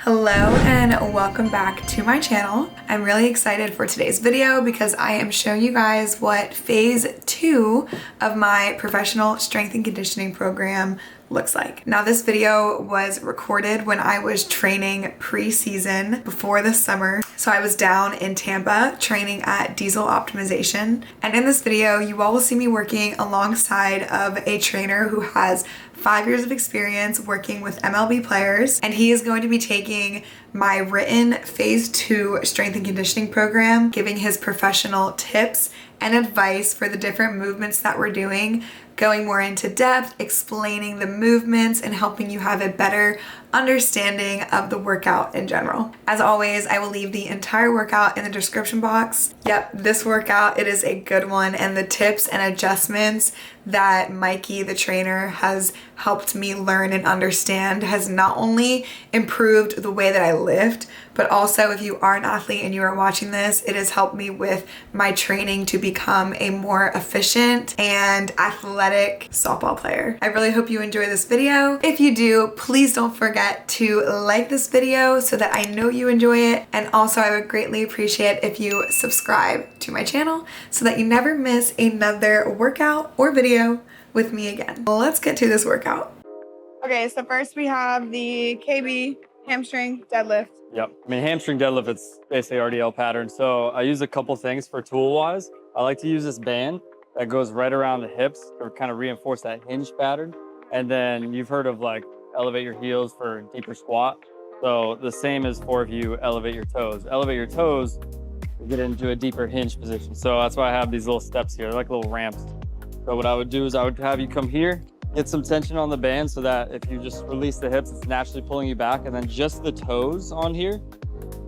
Hello and welcome back to my channel. I'm really excited for today's video because I am showing you guys what phase 2 of my professional strength and conditioning program looks like. Now this video was recorded when I was training pre-season before the summer. So I was down in Tampa training at Diesel Optimization. And in this video, you all will see me working alongside of a trainer who has 5 years of experience working with MLB players, and he is going to be taking my written phase 2 strength and conditioning program, giving his professional tips and advice for the different movements that we're doing, going more into depth, explaining the movements, and helping you have a better understanding of the workout in general. As always, I will leave the entire workout in the description box. Yep, this workout, it is a good one, and the tips and adjustments that Mikey, the trainer, has helped me learn and understand has not only improved the way that I lift, but also if you are an athlete and you are watching this, it has helped me with my training to become a more efficient and athletic softball player. I really hope you enjoy this video. If you do, please don't forget to like this video so that I know you enjoy it. And also I would greatly appreciate if you subscribe to my channel so that you never miss another workout or video with me again. Let's get to this workout. Okay, so first we have the KB hamstring deadlift. Yep. I mean, hamstring deadlift, it's basically RDL pattern. So I use a couple things for tool-wise. I like to use this band that goes right around the hips to kind of reinforce that hinge pattern. And then you've heard of like elevate your heels for deeper squat. So the same is for if you elevate your toes. Elevate your toes, you get into a deeper hinge position. So that's why I have these little steps here, like little ramps. So what I would do is I would have you come here, get some tension on the band so that if you just release the hips, it's naturally pulling you back, and then just the toes on here.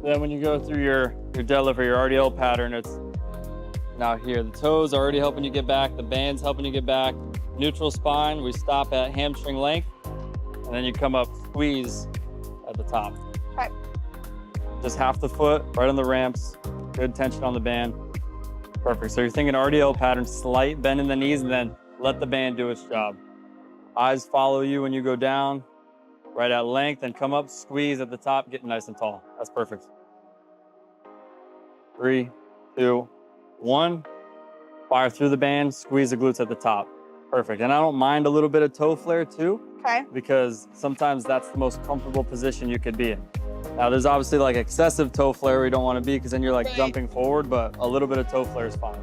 Then when you go through your deadlift or your RDL pattern, it's now here. The toes are already helping you get back, the band's helping you get back. Neutral spine, we stop at hamstring length, and then you come up, squeeze at the top. Okay. Just half the foot, right on the ramps, good tension on the band. Perfect. So you're thinking RDL pattern, slight bend in the knees, and then let the band do its job. Eyes follow you when you go down, right at length, and come up, squeeze at the top, get nice and tall. That's perfect. 3, 2, 1. Fire through the band, squeeze the glutes at the top. Perfect. And I don't mind a little bit of toe flare too, Okay. because sometimes that's the most comfortable position you could be in. Now there's obviously like excessive toe flare where you don't want to be because then you're like jumping forward, but a little bit of toe flare is fine.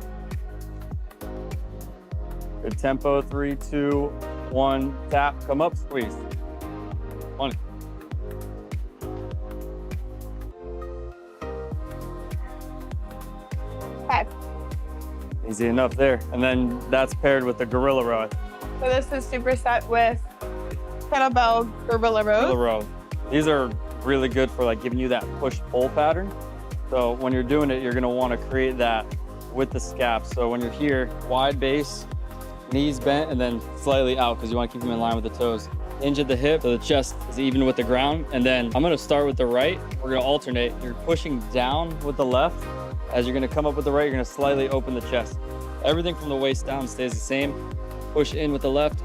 Good tempo, 3, 2, 1, tap, come up, squeeze. 1. Okay. Easy enough there. And then that's paired with the gorilla row. So this is superset with kettlebell gorilla rows. Gorilla row. These are really good for like giving you that push-pull pattern. So when you're doing it, you're gonna wanna create that with the scap. So when you're here, wide base, knees bent, and then slightly out because you want to keep them in line with the toes. Hinge at the hip so the chest is even with the ground. And then I'm going to start with the right. We're going to alternate. You're pushing down with the left. As you're going to come up with the right, you're going to slightly open the chest. Everything from the waist down stays the same. Push in with the left.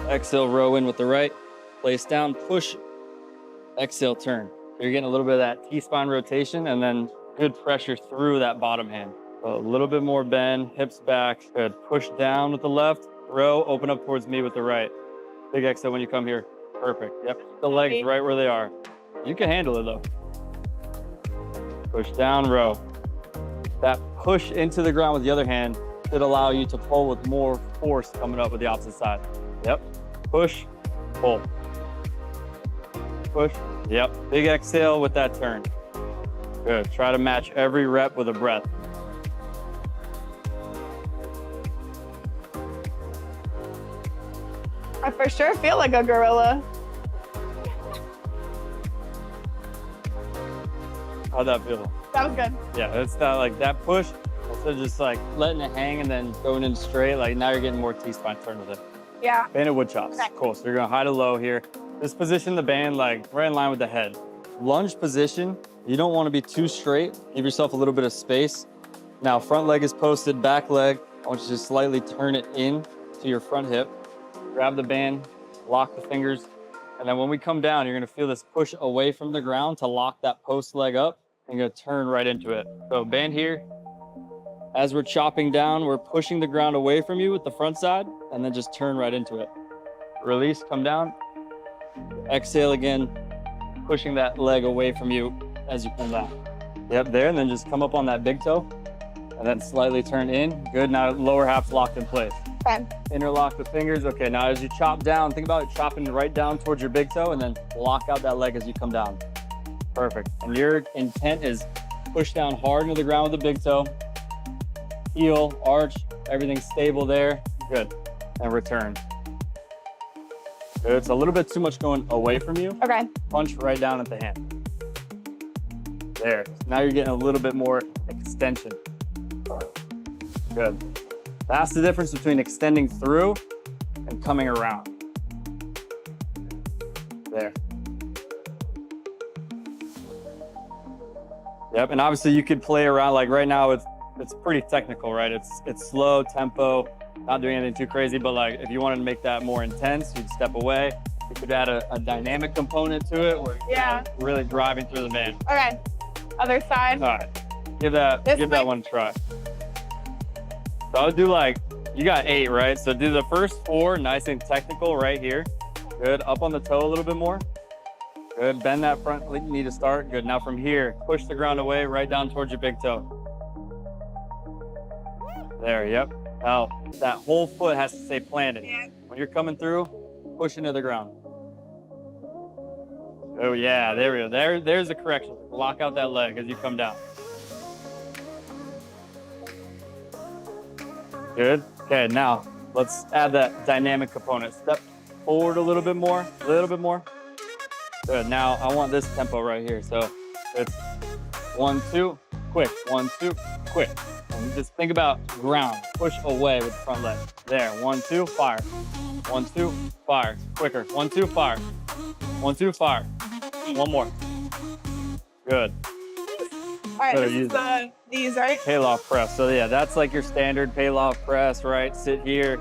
Exhale, row in with the right. Place down, push. Exhale, turn. So you're getting a little bit of that T-spine rotation and then good pressure through that bottom hand. So a little bit more bend, hips back. Good. Push down with the left, row, open up towards me with the right. Big exhale when you come here. Perfect. Yep. The legs right where they are. You can handle it though. Push down, row. That push into the ground with the other hand should allow you to pull with more force coming up with the opposite side. Yep. Push, pull. Push. Yep. Big exhale with that turn. Good. Try to match every rep with a breath. I for sure feel like a gorilla. How'd that feel? That was good. Yeah, it's not like that push. Instead of just like letting it hang and then going in straight, like now you're getting more T-spine turn with it. Yeah. Banded wood chops. Okay. Cool. So you're gonna high to low here. Just position the band like right in line with the head. Lunge position, you don't want to be too straight. Give yourself a little bit of space. Now front leg is posted, back leg. I want you to slightly turn it in to your front hip. Grab the band, lock the fingers, And then when we come down, you're gonna feel this push away from the ground to lock that post leg up, and you're gonna turn right into it. So band here. As we're chopping down, we're pushing the ground away from you with the front side, and then just turn right into it. Release, come down. Exhale again, pushing that leg away from you as you come down. Yep, there, and then just come up on that big toe, and then slightly turn in. Good, now lower half's locked in place. Okay. Interlock the fingers. Okay, now as you chop down, think about it chopping right down towards your big toe, and then lock out that leg as you come down. Perfect. And your intent is push down hard into the ground with the big toe, heel, arch, everything's stable there. Good, and return. Good, it's a little bit too much going away from you. Okay. Punch right down at the hand. There, now you're getting a little bit more extension. Good. That's the difference between extending through and coming around. There. Yep, and obviously you could play around, like right now it's pretty technical, right? It's slow tempo, not doing anything too crazy, but like if you wanted to make that more intense, you'd step away. You could add a dynamic component to it where you're really driving through the band. Okay. Other side. All right, give that one a try. So I'll do like, you got 8, right? So do the first 4 nice and technical right here. Good, up on the toe a little bit more. Good, bend that front knee to start. Good, now from here, push the ground away right down towards your big toe. There, yep. Now, that whole foot has to stay planted. Yeah. When you're coming through, push into the ground. Oh yeah, there we go. There's the correction. Lock out that leg as you come down. Good. Okay, now let's add that dynamic component. Step forward a little bit more, Good. Now I want this tempo right here. So it's 1, 2, quick. 1, 2, quick. And just think about ground. Push away with the front leg. There. 1, 2, fire. 1, 2, fire. Quicker. 1, 2, fire. 1, 2, fire. One more. Good. All right, this is these, right? Pallof press. So yeah, that's like your standard Pallof press, right? Sit here,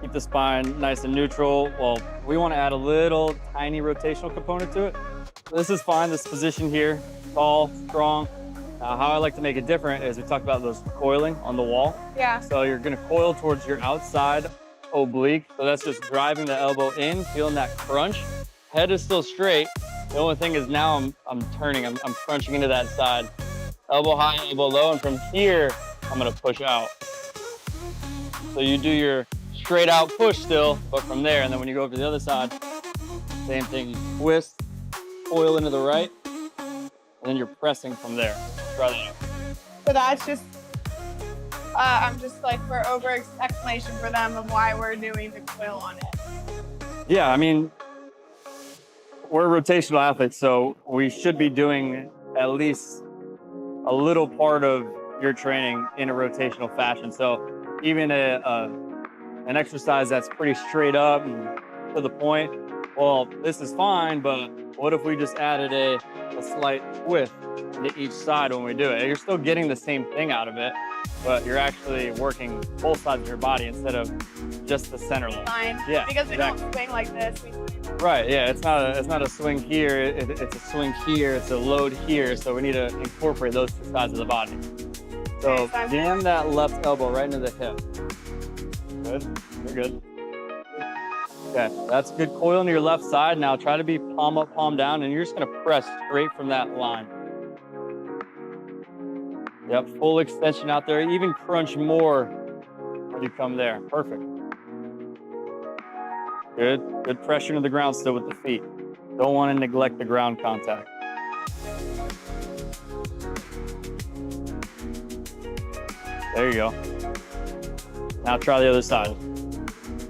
keep the spine nice and neutral. Well, we want to add a little tiny rotational component to it. This is fine, this position here, tall, strong. Now, how I like to make it different is we talked about those coiling on the wall. Yeah. So you're gonna coil towards your outside oblique. So that's just driving the elbow in, feeling that crunch. Head is still straight. The only thing is now I'm turning, I'm crunching into that side. Elbow high, elbow low, and from here, I'm gonna push out. So you do your straight out push still, but from there, and then when you go over to the other side, same thing, you twist, coil into the right, and then you're pressing from there. Try that out. So that's just, I'm just like for over explanation for them of why we're doing the coil on it. Yeah, I mean, we're rotational athletes, so we should be doing at least a little part of your training in a rotational fashion. So even an exercise that's pretty straight up and to the point, well, this is fine, but what if we just added a slight twist to each side when we do it? You're still getting the same thing out of it, but you're actually working both sides of your body instead of just the center line. Fine. Yeah, Because we exactly. don't swing like this. Right, yeah, it's not a swing here, it's a swing here, it's a load here, so we need to incorporate those 2 sides of the body. So jam that left elbow right into the hip. Good, you're good. Okay, that's good. Coil into your left side. Now try to be palm up, palm down, and you're just gonna press straight from that line. Yep, full extension out there. Even crunch more when you come there. Perfect. Good. Good pressure into the ground still with the feet. Don't want to neglect the ground contact. There you go. Now try the other side.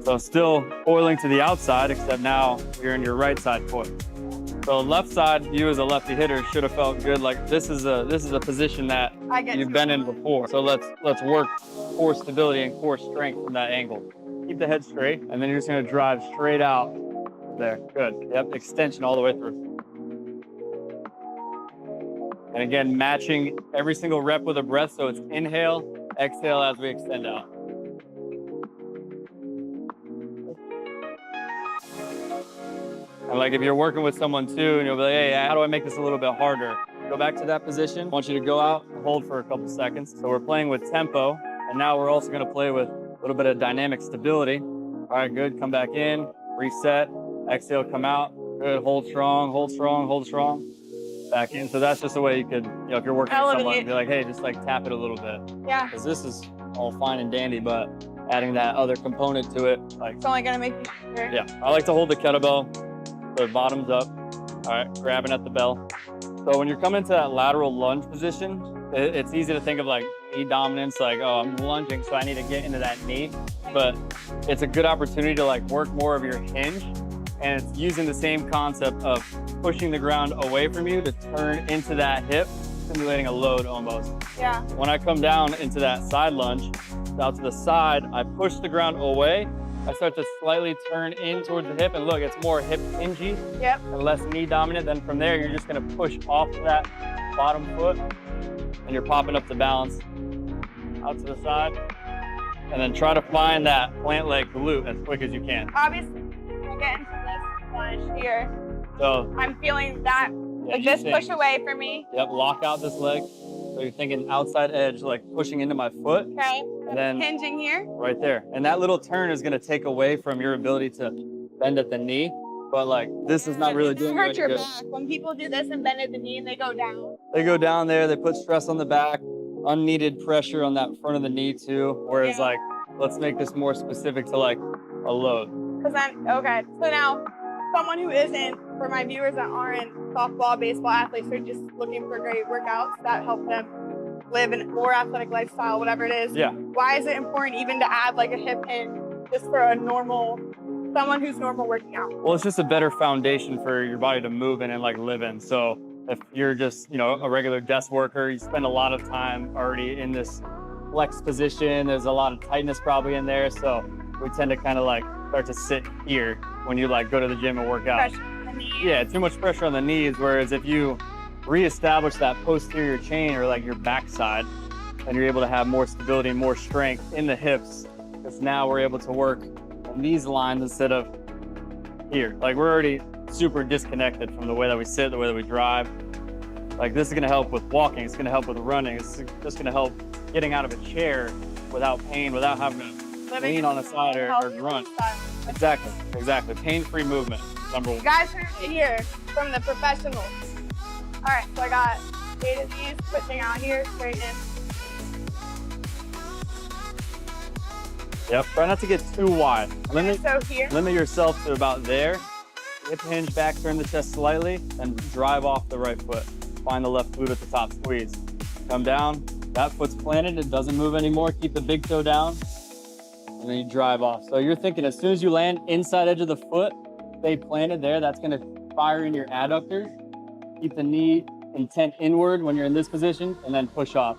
So still coiling to the outside, except now you're in your right side coil. So left side, you as a lefty hitter should have felt good. Like this is a position that you've been in before. So let's work core stability and core strength from that angle. Keep the head straight, and then you're just gonna drive straight out there. Good. Yep, extension all the way through. And again, matching every single rep with a breath. So it's inhale, exhale as we extend out. And like if you're working with someone too, and you'll be like, hey, how do I make this a little bit harder? Go back to that position. I want you to go out and hold for a couple seconds. So we're playing with tempo, and now we're also gonna play with a little bit of dynamic stability. All right, good, come back in, reset, exhale, come out. Good, hold strong, hold strong, hold strong. Back in. So that's just a way you could, you know, if you're working with someone, be like, hey, just like tap it a little bit. Yeah. Because this is all fine and dandy, but adding that other component to it, like, it's only gonna make you stronger. Yeah, I like to hold the kettlebell, so bottoms up. All right, grabbing at the bell. So when you're coming to that lateral lunge position, it's easy to think of like knee dominance, like, oh, I'm lunging, so I need to get into that knee. But it's a good opportunity to like work more of your hinge, and it's using the same concept of pushing the ground away from you to turn into that hip, simulating a load almost. Yeah. When I come down into that side lunge, out to the side, I push the ground away. I start to slightly turn in towards the hip, and look, it's more hip hingy and less knee dominant. Then from there, you're just gonna push off that bottom foot, and you're popping up to balance out to the side. And then try to find that plant leg glute as quick as you can. Obviously, I get into this lunge here. So I'm feeling that, like this push away for me. Yep, lock out this leg. So you're thinking outside edge, like pushing into my foot. Okay. And then hinging here. Right there. And that little turn is gonna take away from your ability to bend at the knee. But like, this is not really doing hurt your good. back. When people do this and bend at the knee and they go down. They go down there, they put stress on the back, unneeded pressure on that front of the knee too. Whereas like, let's make this more specific to like a load. Okay, so now someone who isn't, for my viewers that aren't softball, baseball athletes, or just looking for great workouts that help them live a more athletic lifestyle, whatever it is. Yeah. Why is it important even to add like a hip hinge just for someone who's normal working out? Well, it's just a better foundation for your body to move in and like live in. So if you're just, you know, a regular desk worker, you spend a lot of time already in this flex position. There's a lot of tightness probably in there. So we tend to kind of like start to sit here when you like go to the gym and work out. Yeah, too much pressure on the knees. Whereas if you reestablish that posterior chain or like your backside, then you're able to have more stability and more strength in the hips. Because now we're able to work on these lines instead of here. Like we're already super disconnected from the way that we sit, the way that we drive. Like this is gonna help with walking, it's gonna help with running, it's just gonna help getting out of a chair without pain, without having to lean on a side or grunt. Exactly. Pain-free movement, number one. You guys heard it here from the professionals. All right, so I got 8 of these, switching out here, straight in. Yep, try not to get too wide. Limit yourself to about there. Hip hinge back, turn the chest slightly, and drive off the right foot. Find the left glute at the top, squeeze. Come down, that foot's planted, it doesn't move anymore. Keep the big toe down, and then you drive off. So you're thinking as soon as you land inside edge of the foot, stay planted there, that's gonna fire in your adductors. Keep the knee intent inward when you're in this position, and then push off.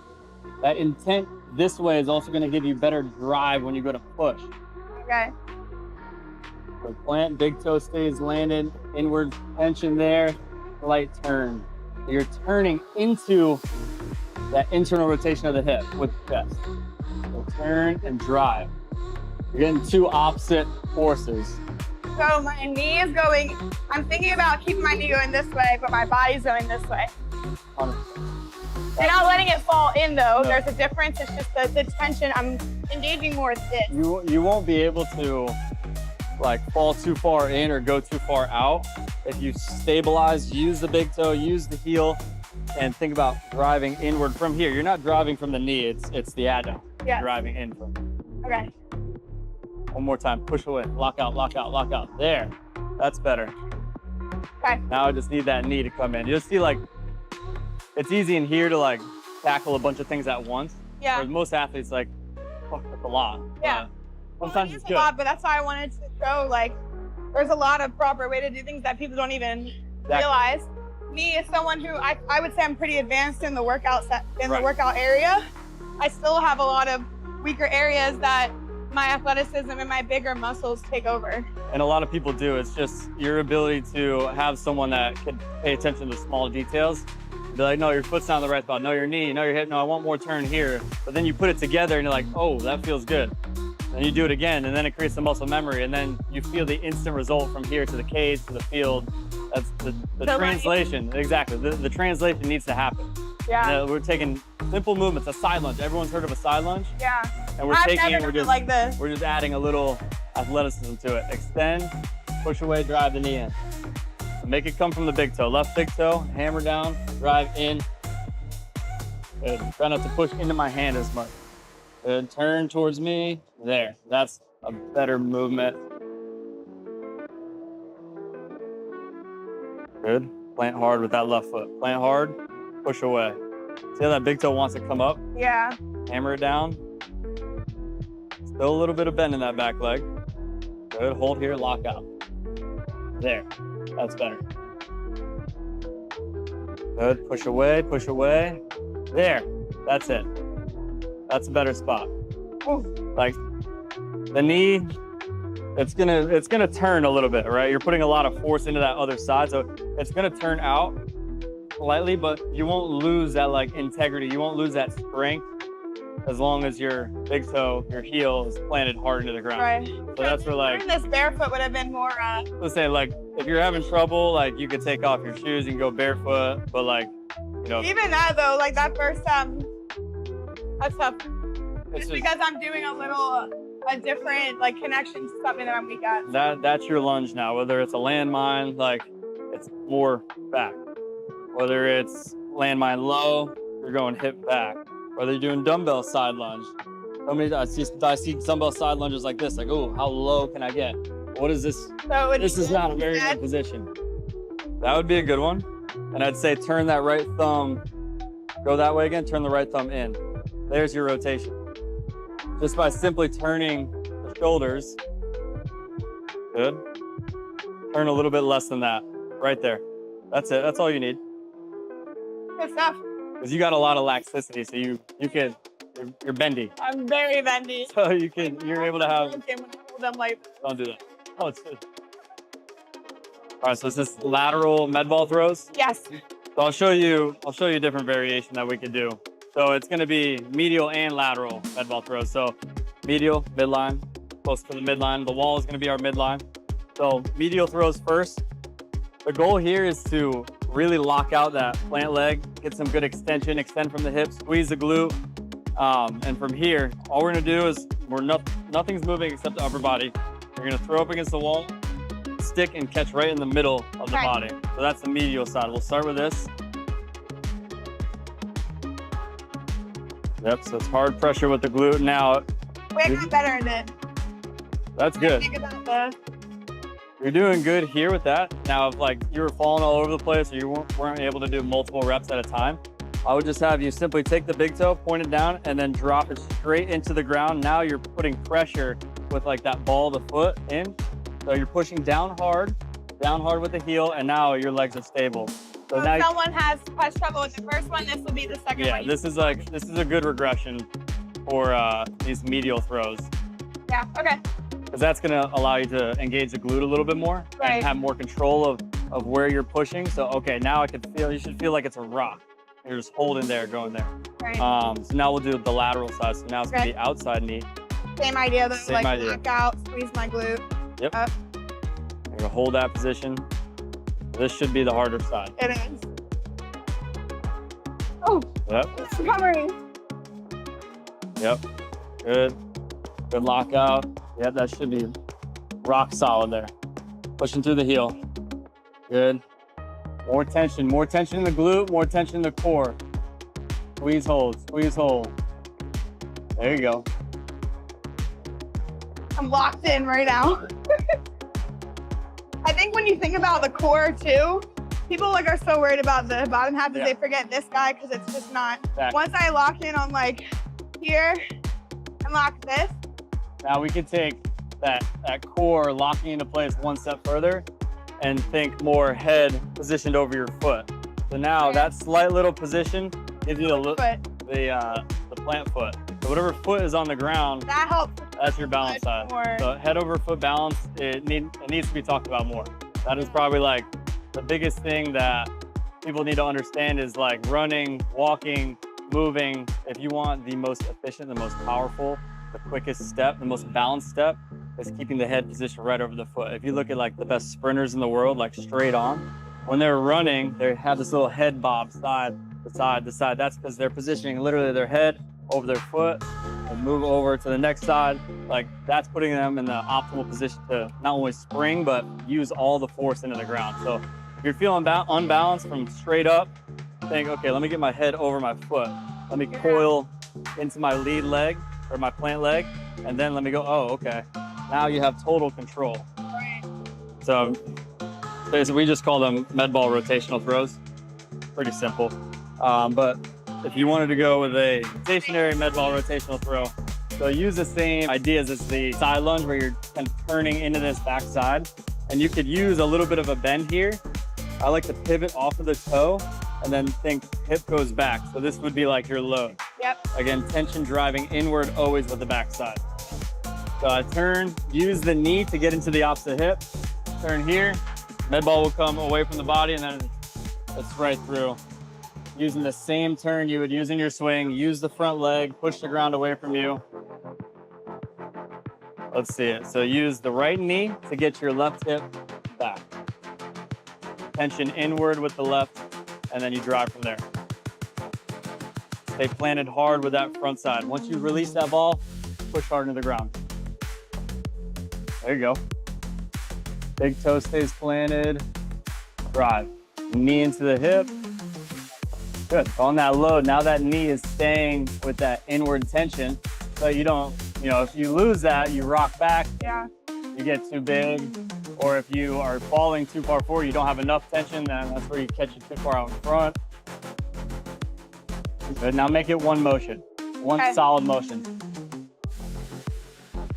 That intent this way is also gonna give you better drive when you go to push. Okay. So plant, big toe stays landed, inward tension there, slight turn. You're turning into that internal rotation of the hip with the chest. So turn and drive. You're getting two opposite forces. So my knee is going, I'm thinking about keeping my knee going this way, but my body's going this way. You're not letting it fall in though. No. There's a difference. It's just the tension. I'm engaging more with this. You won't be able to like fall too far in or go too far out. If you stabilize, use the big toe, use the heel, and think about driving inward from here. You're not driving from the knee, it's the adduct. Yeah. Driving in from. Okay. One more time, push away, lock out, lock out, lock out. There, that's better. Okay. Now I just need that knee to come in. You'll see like, it's easy in here to like tackle a bunch of things at once. Yeah. Whereas most athletes like, fuck, that's a lot. Yeah. Sometimes it's good. A lot, but that's why I wanted to show like, there's a lot of proper way to do things that people don't even realize. Me as someone who I would say I'm pretty advanced in the workout the workout area. I still have a lot of weaker areas that my athleticism and my bigger muscles take over. And a lot of people do. It's just your ability to have someone that can pay attention to small details. Be like, no, your foot's not in the right spot. No, your knee. No, your hip. No, I want more turn here. But then you put it together and you're like, oh, that feels good. And and you do it again, and then it creates the muscle memory, and then you feel the instant result from here to the cage to the field. That's the translation. Exactly. The translation needs to happen. Yeah. We're taking simple movements, a side lunge. Everyone's heard of a side lunge? Yeah. And we're like this. We're just adding a little athleticism to it. Extend, push away, drive the knee in. So make it come from the big toe. Left big toe, hammer down, drive in. Good. Try not to push into my hand as much. Good. Turn towards me. There. That's a better movement. Good. Plant hard with that left foot. Plant hard, push away. See how that big toe wants to come up? Yeah. Hammer it down. Still a little bit of bend in that back leg. Good. Hold here, lock out. There. That's better. Good. Push away, push away. There. That's it. That's a better spot. Ooh. Like the knee, it's gonna turn a little bit, right? You're putting a lot of force into that other side, so it's gonna turn out slightly, but you won't lose that like integrity. You won't lose that strength as long as your big toe, your heel is planted hard into the ground. Right. So that's where like this barefoot would have been more. Let's say like if you're having trouble, like you could take off your shoes, you can go barefoot, but like you know. Even that though, like that first that's tough. It's Just because I'm doing a different like connection to something that I'm weak at. That's your lunge now. Whether it's a landmine, like it's more back. Whether it's landmine low, you're going hip back. Whether you're doing dumbbell side lunge. I see dumbbell side lunges like this, like, oh, how low can I get? What is this? So this is not a very good position. That would be a good one. And I'd say turn that right thumb, go that way again, turn the right thumb in. There's your rotation. Just by simply turning the shoulders. Good. Turn a little bit less than that, right there. That's it, that's all you need. Good stuff. Because you got a lot of laxicity, so you're bendy. I'm very bendy. So you're able to have. Okay, I'm gonna hold them like. Don't do that. Oh, it's good. All right, so is this lateral med ball throws? Yes. So I'll show you a different variation that we could do. So it's going to be medial and lateral med ball throws. So medial, midline, close to the midline. The wall is going to be our midline. So medial throws first. The goal here is to really lock out that plant leg, get some good extension, extend from the hips, squeeze the glute. And from here, all we're going to do is nothing's moving except the upper body. You're going to throw up against the wall, stick and catch right in the middle of the body. So that's the medial side. We'll start with this. Yep, so it's hard pressure with the glute. Now, I got better at it. That's good. Think about the... You're doing good here with that. Now, if like you were falling all over the place or you weren't able to do multiple reps at a time, I would just have you simply take the big toe, point it down, and then drop it straight into the ground. Now you're putting pressure with like that ball of the foot in. So you're pushing down hard with the heel, and now your legs are stable. So now if someone has trouble with the first one, this will be the second one. Yeah, this is a good regression for these medial throws. Yeah, okay. Because that's gonna allow you to engage the glute a little bit more and have more control of where you're pushing. So okay, now you should feel like it's a rock. You're just holding there, going there. Right. So now we'll do the lateral side. So now it's gonna be outside knee. Same idea though, Same idea. Lock out, squeeze my glute. Yep. Up. You're gonna hold that position. This should be the harder side. It is. Oh, yep. It's recovering. Yep. Good. Good lockout. Yep, that should be rock solid there. Pushing through the heel. Good. More tension in the glute, more tension in the core. Squeeze, hold, squeeze, hold. There you go. I'm locked in right now. I think when you think about the core too, people like are so worried about the bottom half that they forget this guy because it's just not. Exactly. Once I lock in on like here and lock this. Now we can take that core locking into place one step further and think more head positioned over your foot. So now that slight little position gives you the plant foot. So whatever foot is on the ground, that helps. That's your balance side. So head over foot balance, it needs to be talked about more. That is probably like the biggest thing that people need to understand is like running, walking, moving. If you want the most efficient, the most powerful the quickest step, the most balanced step is keeping the head positioned right over the foot. If you look at like the best sprinters in the world, like straight on, when they're running, they have this little head bob side to side to side. That's because they're positioning literally their head over their foot and move over to the next side. Like that's putting them in the optimal position to not only spring, but use all the force into the ground. So if you're feeling unbalanced from straight up, think, okay, let me get my head over my foot. Let me coil into my lead leg or my plant leg, and then let me go, oh, okay. Now you have total control. Right. So basically we just call them med ball rotational throws. Pretty simple. But if you wanted to go with a stationary med ball rotational throw, so use the same ideas as the side lunge where you're kind of turning into this backside, and you could use a little bit of a bend here. I like to pivot off of the toe and then think hip goes back. So this would be like your load. Yep. Again, tension driving inward always with the backside. So I turn, use the knee to get into the opposite hip. Turn here, med ball will come away from the body and then it's right through. Using the same turn you would use in your swing, use the front leg, push the ground away from you. Let's see it. So use the right knee to get your left hip back. Tension inward with the left, and then you drive from there. Stay planted hard with that front side. Once you release that ball, push hard into the ground. There you go. Big toe stays planted. Drive. Knee into the hip. Good. On that load, now that knee is staying with that inward tension. So you don't, if you lose that, you rock back. Yeah. You get too big. Or if you are falling too far forward, you don't have enough tension, then that's where you catch it too far out in front. Good. Now make it one motion. One solid motion.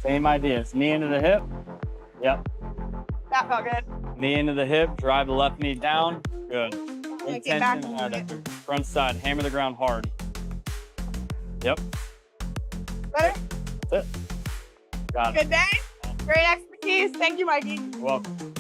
Same ideas. Knee into the hip. Yep. That felt good. Knee into the hip. Drive the left knee down. Good. Good tension. Front side. Hammer the ground hard. Yep. Better? That's it. Got it. Good day. Great expertise. Thank you, Mikey. You're welcome.